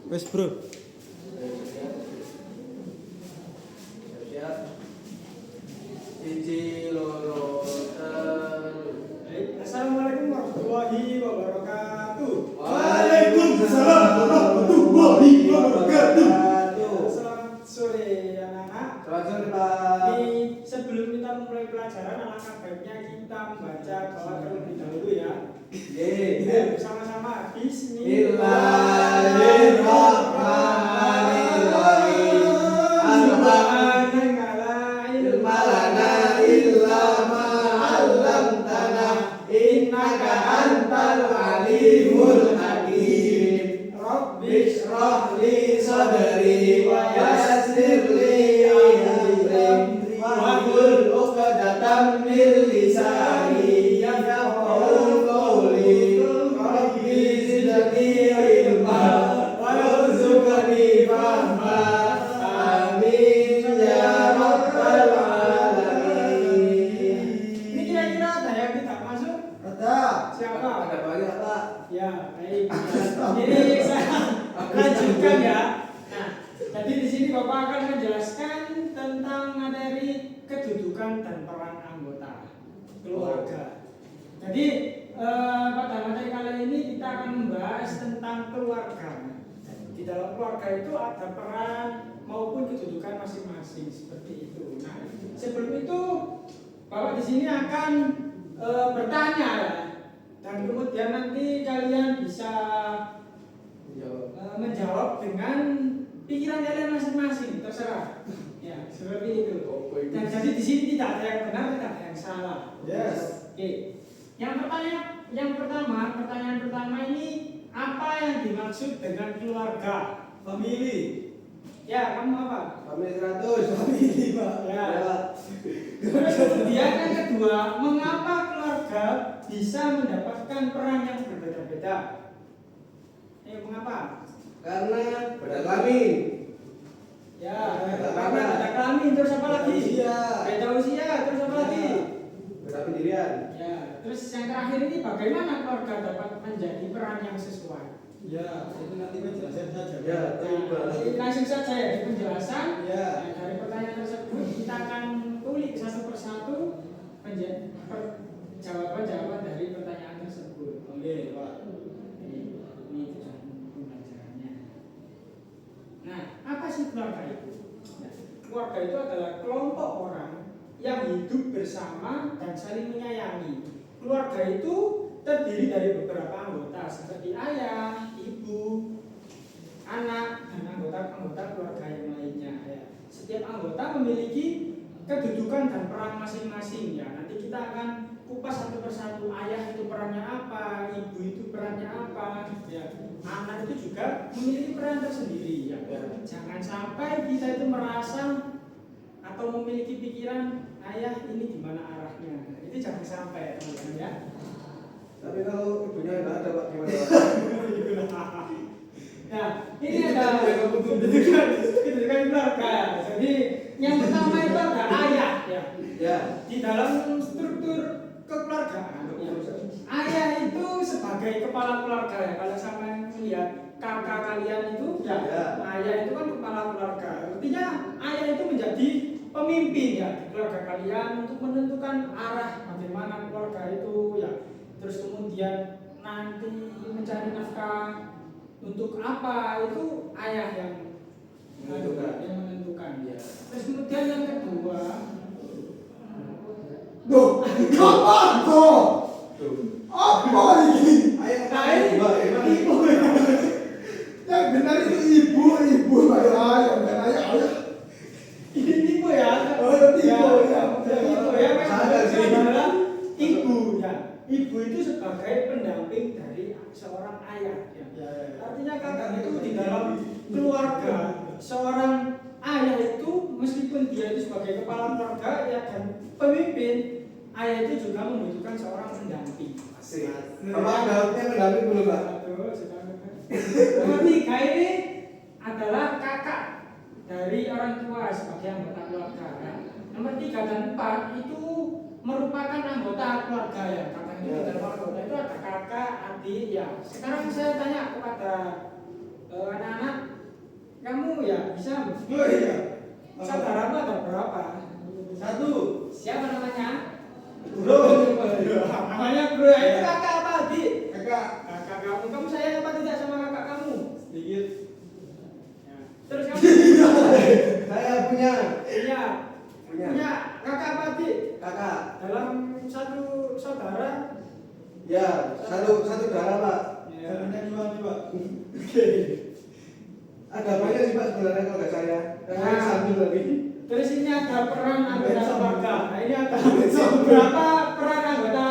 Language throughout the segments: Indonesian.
Wes bro. Siap. Cici loro Assalamualaikum warahmatullahi wabarakatuh. Waalaikumsalam warahmatullahi wabarakatuh. Selamat sore anak-anak. Selamat sore Pak. Ini sebelum kita mulai pelajaran, alangkah baiknya kita membaca doa terlebih dahulu ya. Bersama-sama. Bismillahirrahmanirrahim. Innaka antal alimul hakim. Rabbi shrah li sadri wa yassir li amri wahlul 'uqdatam min lisani yafqahu qawli. Rabbi zidni ilma warzuqni fahma. Amin ya rabbal alamin. Ini kira-kira ada yang tidak masuk? Ada. Siapa? Ada banyak Pak. Ya, baik. Ini saya lanjutkan ya. Nah, jadi di sini Bapak akan menjelaskan tentang materi kedudukan dan peran anggota keluarga. Jadi pada materi kali ini kita akan membahas tentang keluarga. Di dalam keluarga itu ada peran maupun kedudukan masing-masing seperti itu. Nah, sebelum itu Bapak di sini akan bertanya ya. Dan kemudian nanti kalian bisa menjawab dengan pikiran kalian masing-masing, terserah. Ya, seperti itu. Dan jadi di sini tidak ada yang benar, tidak ada yang salah. Yes. Oke. Pertanyaan pertama ini apa yang dimaksud dengan keluarga? Family. Ya, kamu apa? Family 100. Family Pak. Ya. Terus kemudian yang kedua, mengapa keluarga bisa mendapatkan peran yang berbeda-beda? Mengapa? Karena beda kelamin. Ya, karena ada kelamin, terus apa lagi? Usia. Beda usia, terus apa lagi? Beda pendirian. Ya, terus yang terakhir ini bagaimana keluarga dapat menjadi peran yang sesuai? Ya, itu nanti penjelasan saja. Ya, Jadi langsung saja ya di penjelasan. Ya. Nah, dari pertanyaan tersebut kita akan kulik satu persatu jawaban-jawaban dari pertanyaan tersebut. Oke, Pak. Ini sudah pembelajarannya. Nah, apa sih keluarga itu? Nah, keluarga itu adalah kelompok orang yang hidup bersama dan saling menyayangi. Keluarga itu terdiri dari beberapa anggota seperti ayah, ibu, anak, dan anggota-anggota keluarga yang lainnya. Ya. Setiap anggota memiliki kedudukan dan peran masing-masing. Ya, nanti kita akan kupas satu persatu. Ayah itu perannya apa, ibu itu perannya apa. Ya. Anak itu juga memiliki peran tersendiri. Ya. Jangan sampai kita itu merasa atau memiliki pikiran ayah ini gimana arahnya. Itu jangan sampai, teman-teman ya. Tapi kalau ibunya nggak ada Pak gimana? Nah, ini ada kedudukan keluarga. Jadi yang pertama itu ada ayah ya. Ya. Di dalam struktur kekeluargaan, ya. Ayah itu sebagai kepala keluarga ya. Kalau sama melihat kakak kalian itu, ya. Ayah itu kan kepala keluarga. Artinya ayah itu menjadi pemimpin ya di keluarga kalian untuk menentukan arah bagaimana keluarga itu ya. Terus kemudian nanti mencari nafkah untuk apa itu ayah yang menentukan ya. Terus kemudian yang kedua, Apa ini? ibu. Yang benar itu ibu, Pak. Yang benar ayah. Ini ibu ya. Oh, ibu ya. Ibu ya. Sadar sih. Adalah ibu ya. Ibu itu sebagai pendamping dari seorang ayah ya. Artinya kakak itu di dalam keluarga seorang ayah itu meskipun dia itu sebagai kepala keluarga ya dan pemimpin, ayah itu juga membutuhkan seorang pendamping. Asik. Bapak ada pendamping belum Pak? Nomor 3 ini adalah kakak dari orang tua sebagai anggota keluarga. Ya. Nomor 3 3 dan 4 itu merupakan anggota keluarga ya. Kakak itu dalam anggota itu ada kakak, adik ya. Sekarang saya tanya kepada anak-anak, kamu ya bisa Oh iya. saudaramu ada berapa? 1. Siapa namanya? Bro. Namanya bro. Itu kakak apa adik? Kakak. Kakak kamu. Kamu sayang apa tidak sama kakak kamu? Sedikit. Ya. Terus kamu Saya punya. punya kakak apa adik? Kakak. Dalam satu saudara. Ya, satu darah Pak. Ya. Punya 5 Pak. Ada banyak sih Pak sebenarnya keluarga saya. Saya sambil lagi. Terus ini ada peran anggota keluarga. Nah ini ada beberapa peran anggota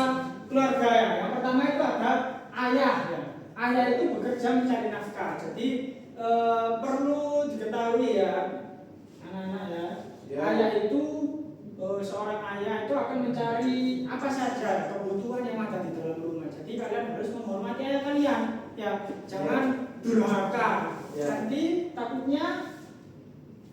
keluarga ya. Yang pertama itu ada ayah ya. Ayah itu bekerja mencari nafkah. Jadi perlu diketahui ya anak-anak ya. Ya. Ayah itu seorang ayah itu akan mencari apa saja kebutuhan yang ada di dalam rumah. Jadi kalian harus menghormati ayah kalian. Ya, jangan durhaka. Ya. Nanti takutnya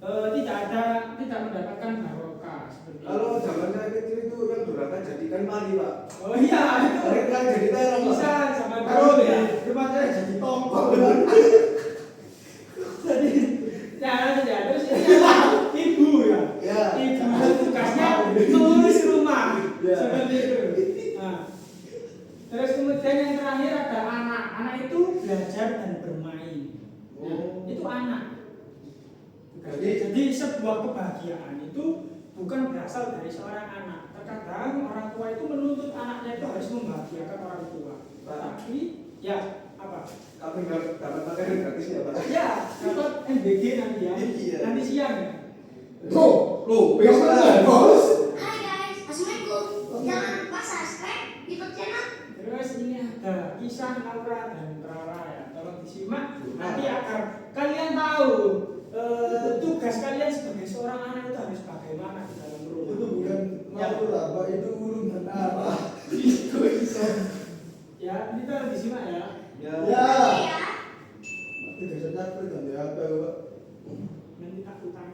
tidak mendapatkan barokah seperti Kalau itu. zaman saya kecil itu yang durhaka jadikan mali Pak. Oh iya itu Mereka jadi terong Pak. bisa zaman Kalau dulu di ya. rumah saya jadi tombol. Jadi ya terus ini adalah ibu ya. Ya. Ibu tugasnya mengurus rumah Ya. seperti itu. Nah, terus kemudian yang terakhir ada anak. Anak itu belajar dan bermain. Nah, itu anak. Jadi sebuah kebahagiaan itu bukan berasal dari seorang anak. Terkadang orang tua itu menuntut anaknya itu harus membahagiakan orang tua. Tapi ya apa? Kami dapat makanan gratis ya Pak. Ya dapat MBG nanti ya. Iya. Nanti siang ya. Loh, Yang besok mana, Bos? Hai guys, assalamualaikum. Jangan lupa subscribe YouTube channel. Terus ini ada kisah Laura dan Rara ya. Tolong disimak nanti agar kalian tahu tugas kalian sebagai seorang anak itu harus bagaimana di dalam rumah. Itu bukan malu Pak, itu ulun dan arah. Ya, ini tolong disimak ya. Ya. Ya. Ya. Tidak sadar dan ya apa Pak? Nanti tak utang.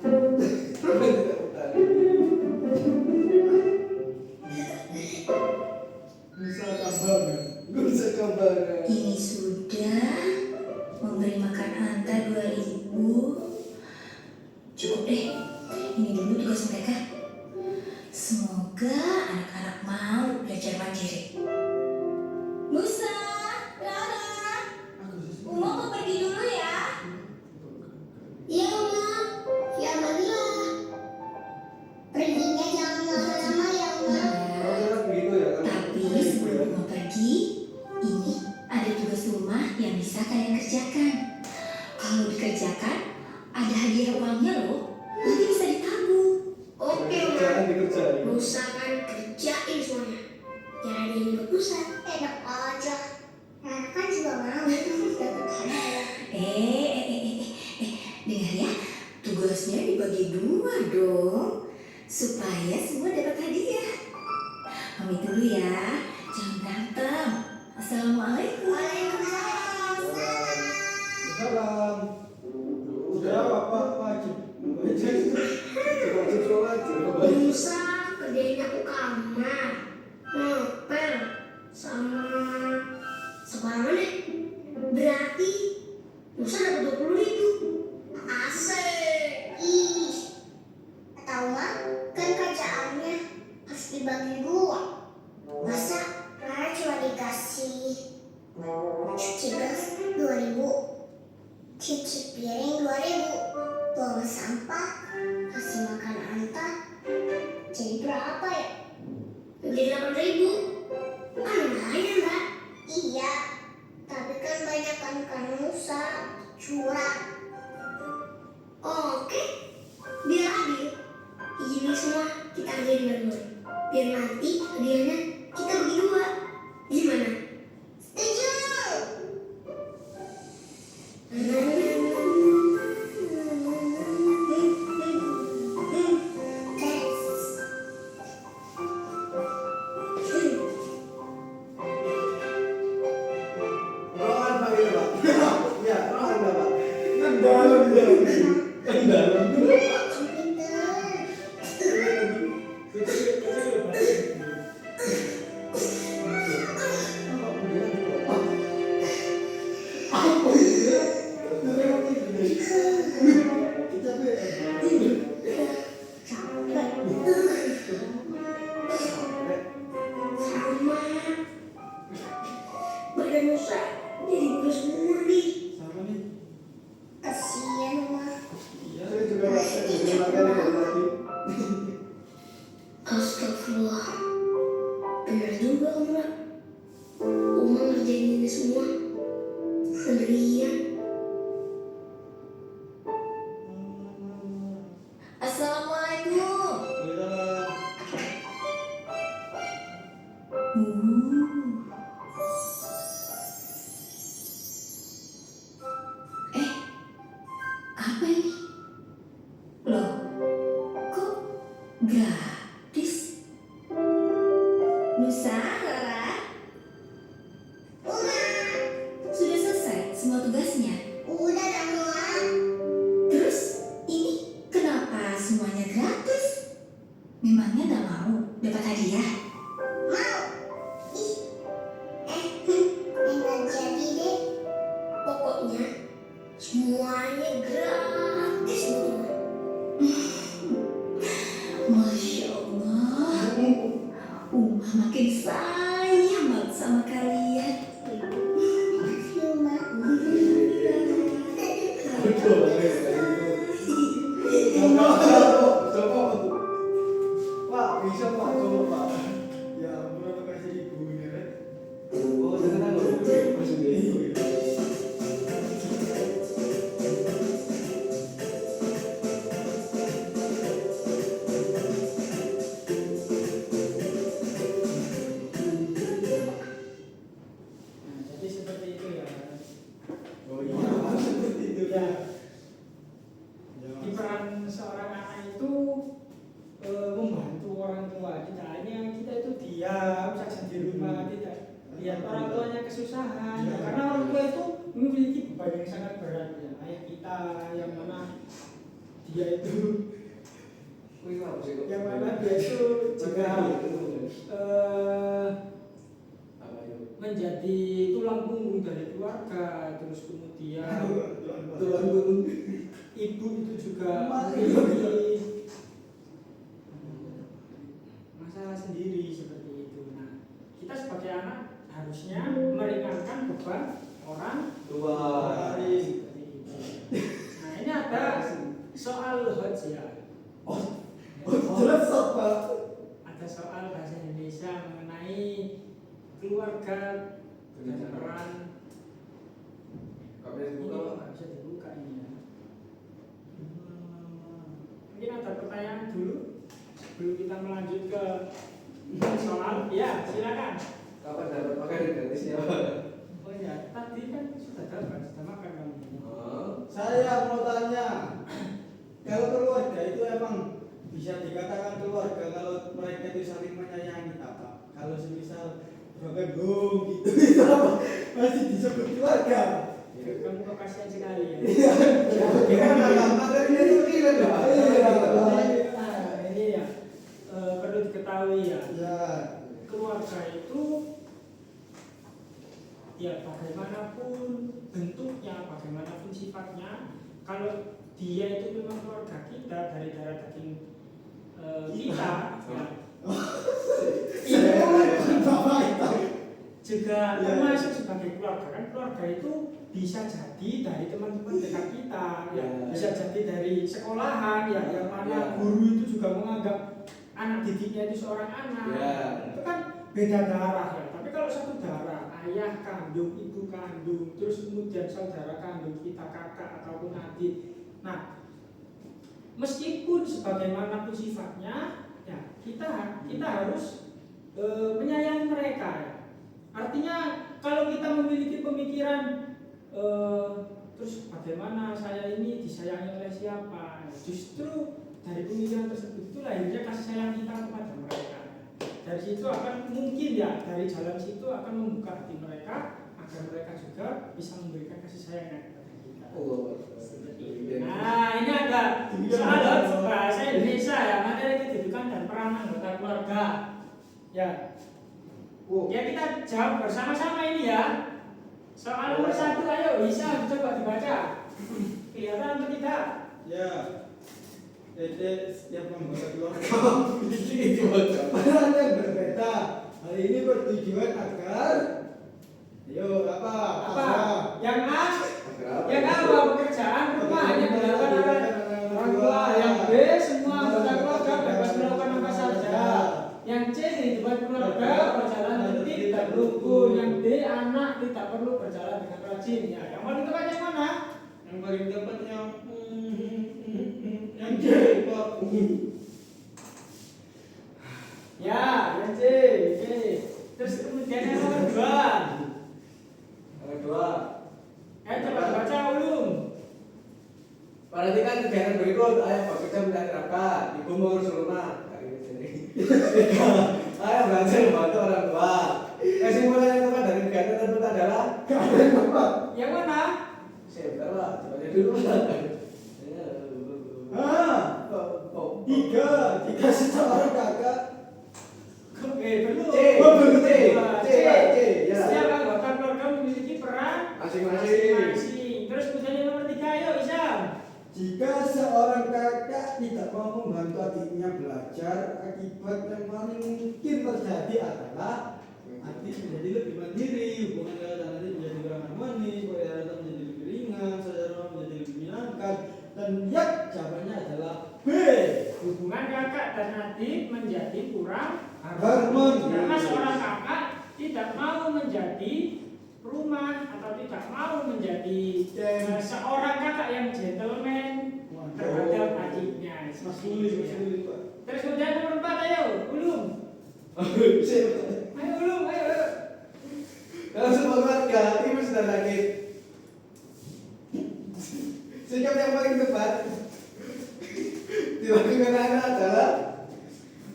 Bisa kabar kan? Bisa kabar. Ini sudah memberi makan anta 2000. Cukup deh. Ini dulu tugas mereka. Semoga anak-anak mau belajar mandiri. Musa, Rara, Uma mau pergi dulu ya. Iya Uma, ya bagilah. Perginya jangan lama-lama ya Uma. Kalau begitu ya kalau Tapi sebelum mau pergi, ini ada tugas rumah yang bisa kalian kerjakan. Kalau dikerjakan, ada hadiah uangnya loh. Nanti bisa ditabung. Oke, jangan dikerjain. Musa kan kerjain semuanya. Jangan ada yang berpusat. Enak aja. Nah, kan juga mau dapat hadiah. Dengar ya, tugasnya dibagi 2 dong. Supaya semua dapat hadiah. Pamit dulu ya, jangan berantem. Assalamualaikum. Waalaikumsalam. Salam. Udah apa wajib? Wajib sholat. Musa kerjain aku kamar, ngepel, sama sekolah deh. Berarti Musa dapat 20.000. Asik. Ih. Tahu nggak? Kan kerjaannya harus dibagi 2. Masa Rara cuma dikasih cuci gelas 2.000, cuci piring 2.000, buang sampah, kasih makan anta, jadi berapa ya? Jadi 8.000. Kan lumayan Mbak. Iya, tapi kan banyak kan Musa curang. Oke, biar adil. Ini semua kita kerjain bareng-bareng. Biar nanti hadiahnya kita bagi 2. Gimana? Setuju. Rohan Pak ini Pak. Ya, rohan Pak. Dalam ya. Dalam. Pinter. ngerjain ini semua sendirian. Assalamualaikum. Apa ini? Loh, kok gratis? Nusa, Rara? Sudah selesai semua tugasnya? Udah dong, Noah. Terus ini kenapa semuanya gratis? Memangnya gak mau dapat hadiah? Mau. Ih. Enggak jadi deh. Pokoknya semuanya gratis, Noah. Masya Allah, Uma makin sayang banget sama kalian. Cuma. Pak, bisa Pak, coba Pak. Ya ampun, apa kasih ibu ini, Rek? Oh, jangan loh. Maksudnya ibu ya. Nah, jadi seperti itu ya. Oh iya, seperti itu Ya, ya. di peran seorang anak itu membantu orang tua. Tidak hanya kita itu diam saja di rumah, tidak lihat orang tuanya kesusahan. Ya. Karena orang tua itu memiliki beban yang sangat berat ya. Ayah kita yang mana dia itu Wih, apa sih kok? yang mana dia itu juga Apa itu? menjadi tulang punggung dari keluarga. Terus kemudian Tulang punggung. ibu itu juga Masih. memiliki masalah sendiri seperti itu. Nah, kita sebagai anak harusnya meringankan beban orang Tua. seperti itu. Nah, ini ada soal hajjah. Jelas Pak. Ada soal bahasa Indonesia mengenai keluarga dan peran. Kok bisa Ini dibuka, kok Pak? nggak bisa dibuka ini ya. Mungkin ada pertanyaan dulu sebelum kita melanjut ke soal. Ya, silakan. Kapan dapat makanan gratisnya, Pak? Oh ya, tadi kan sudah dapat, sudah makan kamu. Oh. Saya mau tanya, kalau keluarga itu emang bisa dikatakan keluarga kalau mereka itu saling menyayangi apa? Kalau semisal Bapak Bung gitu, itu apa? Masih disebut keluarga? Kamu kok kasihan sekali ya. Makanannya itu tidak ada. Nah, ini ya perlu diketahui ya. Ya, Keluarga itu ya bagaimanapun bentuknya, bagaimanapun sifatnya, kalau dia itu memang keluarga kita dari darah daging kita, ya, itu Bapak itu. juga Ya. termasuk sebagai keluarga. Kan keluarga itu bisa jadi dari teman-teman dekat kita, ya, Ya. bisa jadi dari sekolahan, ya, yang mana Ya. guru itu juga menganggap anak didiknya itu seorang anak. Ya. Itu kan beda darah ya. Tapi kalau satu darah, ayah kandung, ibu kandung, terus kemudian saudara kandung kita, kakak ataupun adik. Nah, meskipun sebagaimanapun sifatnya, ya kita harus menyayangi mereka. Ya. Artinya kalau kita memiliki pemikiran terus bagaimana saya ini disayangi oleh siapa, justru dari pemikiran tersebut itu lahirnya kasih sayang kita kepada mereka. Dari situ akan mungkin ya, dari jalan situ akan membuka hati mereka agar mereka juga bisa memberikan kasih sayang kepada kita. Oh. Nah, ini ada soal bahasa Indonesia ya, materi kedudukan dan peran anggota keluarga. Ya, ya kita jawab bersama-sama ini ya. Soal nomor 1, ayo bisa coba dibaca. Kelihatan atau tidak? Ya. Dede setiap anggota keluarga Itu bocor. peran yang berbeda. Hal ini bertujuan agar, ayo apa? Apa? Yang A? Yang A bahwa pekerjaan rumah hanya dilakukan oleh orang tua. Yang B, semua anggota keluarga bebas melakukan apa saja. Yang C, kehidupan keluarga berjalan tertib dan rukun. Yang D, anak tidak perlu berjalan dengan rajin. Ya, yang paling tepat yang mana? Yang paling tepat yang J, Pak. Ya, yang C. Oke. Terus kemudian yang nomor 2. Yang kedua, Coba baca ulum. perhatikan kegiatan berikut. Ayah bekerja mencari nafkah, ibu mengurus rumah. Ayah belajar membantu orang tua. Kesimpulan yang tepat dari kegiatan tersebut adalah Yang mana? sebentar Pak, coba dulu Pak. Jika seseorang kakak Belum. C, Belum. C, Dua. C, Pak, C, ya. Setiap anggota keluarga memiliki peran Masing-masing. masing-masing. Terus kemudian yang nomor 3, ayo Isam. jika seorang kakak tidak mau membantu adiknya belajar, akibat yang paling mungkin terjadi adalah adik menjadi lebih mandiri, hubungan dengan adik menjadi kurang harmonis, perayaan menjadi lebih ringan, saudara menjadi lebih menyenangkan, dan ya jawabannya adalah B. Hubungan kakak dan adik menjadi kurang Harmonis. karena seorang kakak tidak mau menjadi rumah atau tidak mau menjadi seorang kakak yang gentleman terhadap adiknya. Maskulin, Pak. Terus kemudian nomor 4, ayo ulum. Ayo ulum, ayo. Dalam sebuah keluarga, ibu sedang sakit. Sikap yang paling tepat dilakukan anak adalah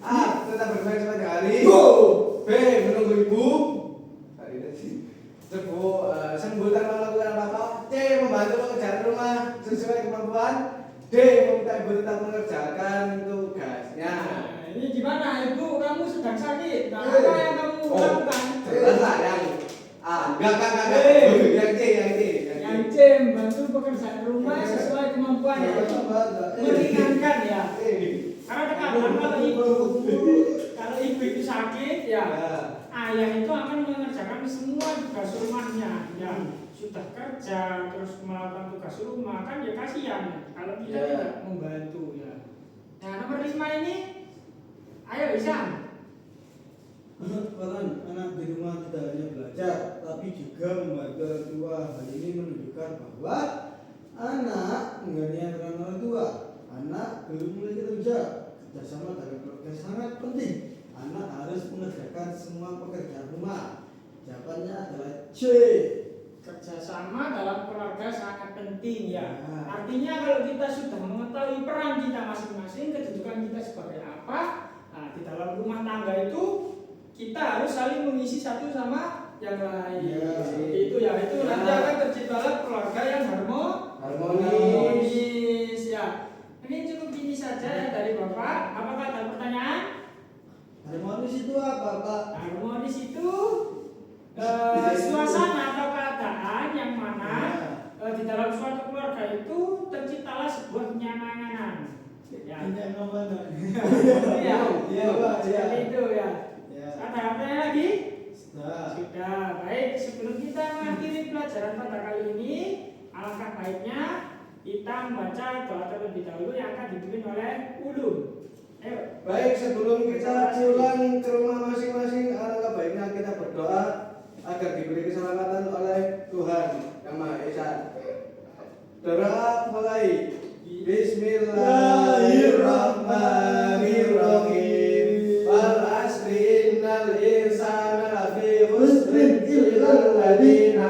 A. Tetap bermain sepanjang hari. B. Menunggu ibu sembuh tanpa melakukan apa-apa. C. Membantu pekerjaan rumah sesuai kemampuan. D. Meminta ibu tetap mengerjakan tugasnya. Nah, ini gimana ibu, kamu sedang sakit? Nah, apa yang kamu lakukan? Jelas lah yang A. Enggak. Yang C. Yang C, membantu pekerjaan rumah sesuai kemampuan ya. Pak. Meringankan ya. Karena terkadang kalau ibu itu sakit ya, ayah itu akan mengerjakan semua tugas rumahnya. Ya, sudah kerja terus melakukan tugas rumah kan ya kasihan kalau kita tidak membantu ya. Nah, nomor 5 ini, ayo Isam. Anak di rumah tidak hanya belajar, tapi juga membantu orang tua. Hal ini menunjukkan bahwa anak menggantikan peran orang tua. Anak belum memiliki tanggung jawab. Kerjasama dalam keluarga sangat penting. Anak harus mengerjakan semua pekerjaan rumah. Jawabannya adalah C. Kerjasama dalam keluarga sangat penting ya. Ya. Artinya kalau kita sudah mengetahui peran kita masing-masing, kedudukan kita sebagai apa, nah, di dalam rumah tangga itu kita harus saling mengisi satu sama yang lain. Ya. Seperti itu ya. Itu nanti akan terciptalah keluarga yang harmonis ya. Mungkin cukup ini saja ya dari Bapak. Apakah ada pertanyaan? Harmonis itu apa, Pak? Harmonis itu suasana atau keadaan yang mana di dalam suatu keluarga itu terciptalah sebuah kenyamanan. Ya. Yang mana? Ya. Iya, Pak. Iya. Seperti itu ya. Ya. Ada pertanyaan lagi? Sudah. Sudah. Baik, sebelum kita mengakhiri pelajaran pada kali ini, alangkah baiknya kita membaca doa terlebih dahulu yang akan dipimpin oleh Ulum. Ayo. Baik, sebelum kita pulang ke rumah masing-masing, alangkah baiknya kita berdoa agar diberi keselamatan oleh Tuhan Yang Maha Esa. Doa mulai. Bismillahirrahmanirrahim. Wal asri innal insana lafi khusrin illal ladzina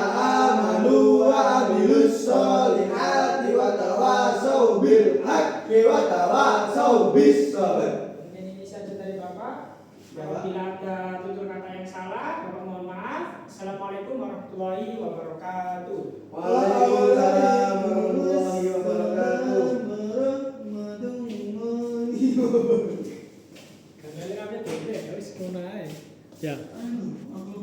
amanu wa amilus solihati wa tawasau bil haqqi wa tawasau bis sabr. Mungkin ini saja dari Bapak. Ya, Pak. Apabila ada tutur kata yang salah, Bapak mohon maaf. Assalamualaikum warahmatullahi wabarakatuh. Waalaikumsalam warahmatullahi wabarakatuh. Kembali kami dulu ya, wis ngono ae. Ya. Aku